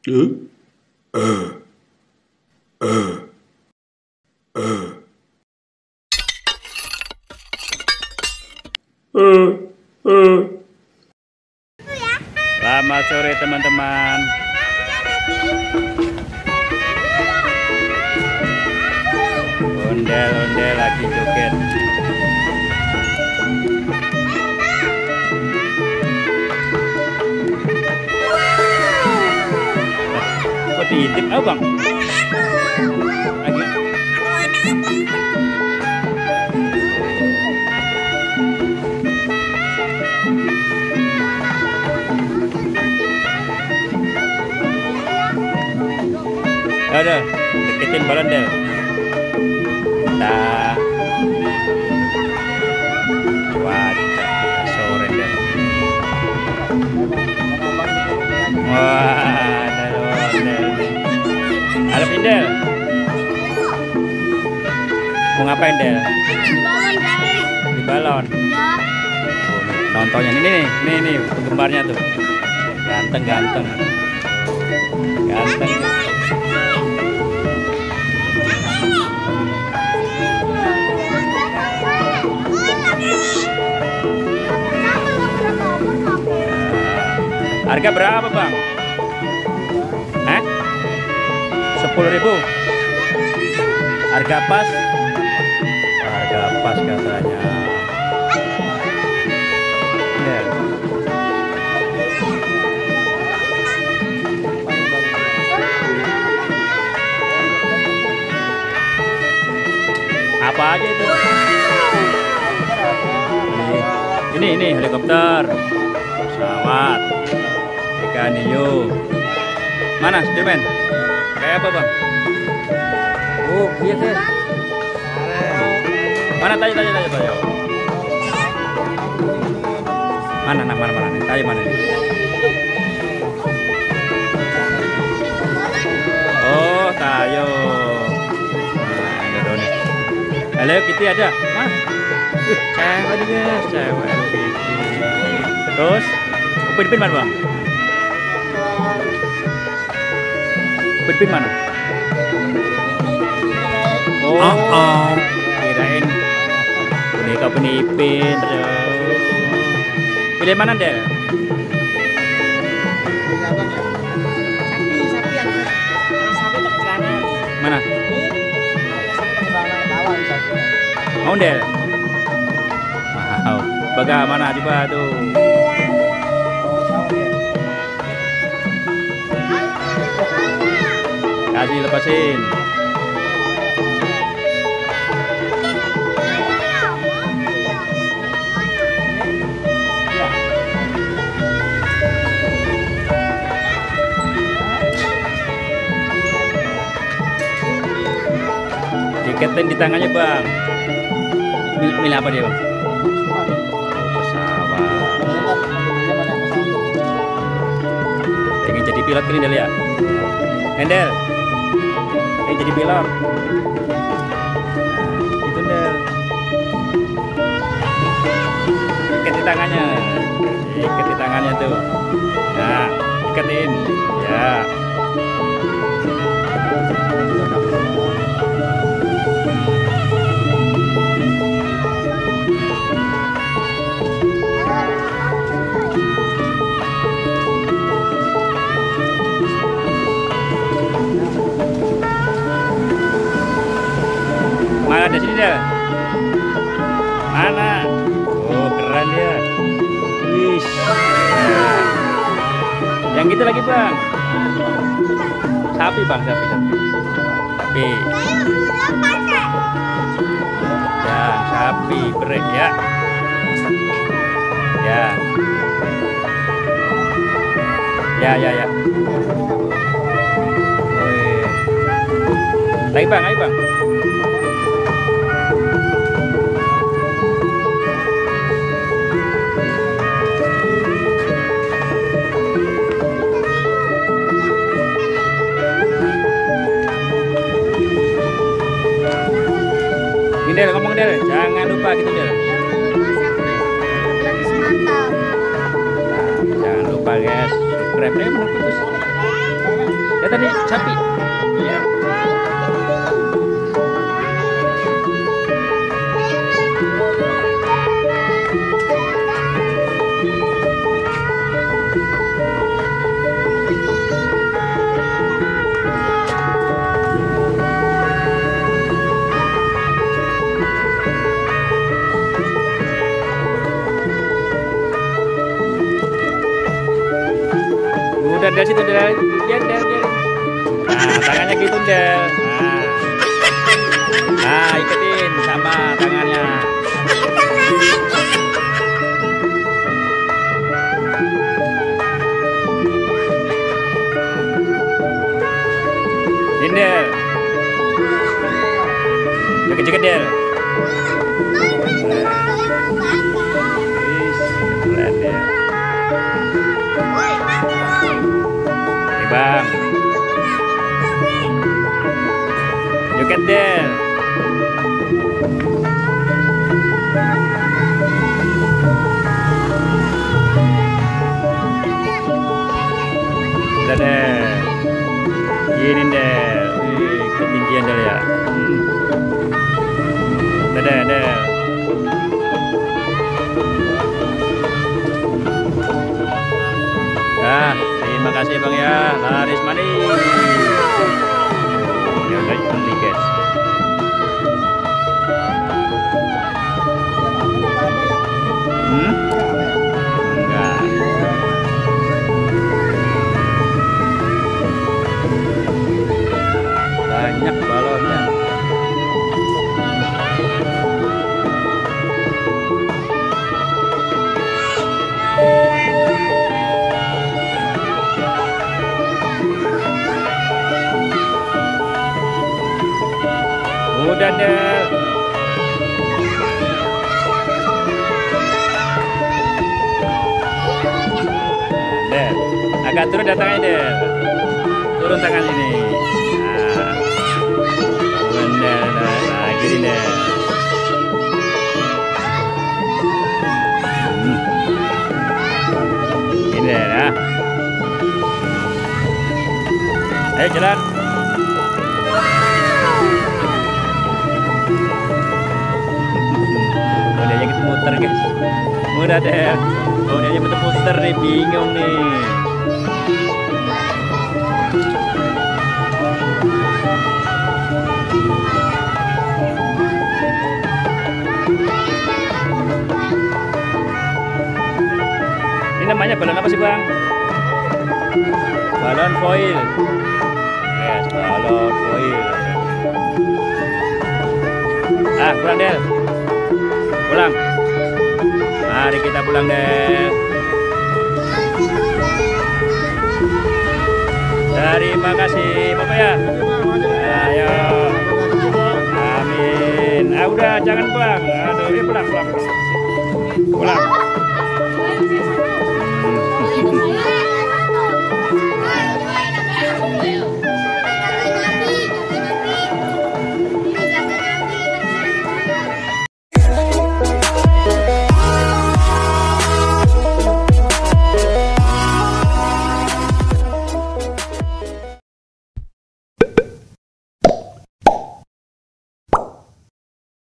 Uh, Selamat sore teman-teman. Ondel-ondel lagi joget. Kok diintip bang? Lagi. Ada, deketin balon Del. Dah. Wajah sore Del. Wah, Del. Ada Del. Mau ngapain Del? Di balon. Nontonnya nih penggemarnya tuh. Ganteng. Harga berapa bang? 10.000. Harga pas? Harga pas katanya. Ya. Apa aja itu? Ini helikopter, pesawat, ikan hiu. Mana Spiderman? Kayak apa bang? Oh iya deh. Mana tanya. Mana nih? Tanya mana nih? Oh tayo. Nah, ada doni. Hello Kitty ada? Mana? Cewek nih guys, cewek Kitty. Terus Upin mana bang? Upin mana? Oh, kirain boneka Upin. Pilih mana Del? Mana? Mau Del? Wow, bagaimana coba tuh? Kasih lepasin. Diketin di tangannya bang. Milih apa dia bang? Pesawat. Pengen jadi pilot gini Del ya? Del, pengen jadi pilot. Gitu Del. Ikat di tangannya tuh. Nah, ikatin. Ya. Mana ada sini dah? Mana? Oh keren ya. Wis. Yang gitu lagi bang. Sapi bang, sapi. Ya, sapi break ya. Ya. Wih. Lagi bang. Del, ngomong Del, jangan lupa gitu Del. Jangan lupa guys, subscribe-nya putus. Ya tadi sapi. Ya. Udah dari situ dari dia. Nah, tangannya gitu Del. Nah, iketin sama tangannya. Del. Joget-joget Del. Keren Del. Bang, joget Del. Udah Del, gini Del. Wih, ketinggian Del ya. Udah Del. Nah, terima kasih Bang ya, laris manis. Ya udah beli guys. Enggak. Banyak balonnya. Udah Del. Del, agak turun tangannya Del. Turun tangan ini. Nah, bener, nah gini Del. Ini Del ya. Ayo jalan. Modenya gitu muter guys. Mudah deh. Modenya muter-muter nih, bingung nih. Ini namanya balon apa sih Bang? Balon foil. Yes, balon foil. Ah, pulang Del. Pulang. Mari kita pulang deh. Terima kasih Bapak ya. Ayo. Amin. Ah udah jangan Bang. Aduh, pulang. Pulang.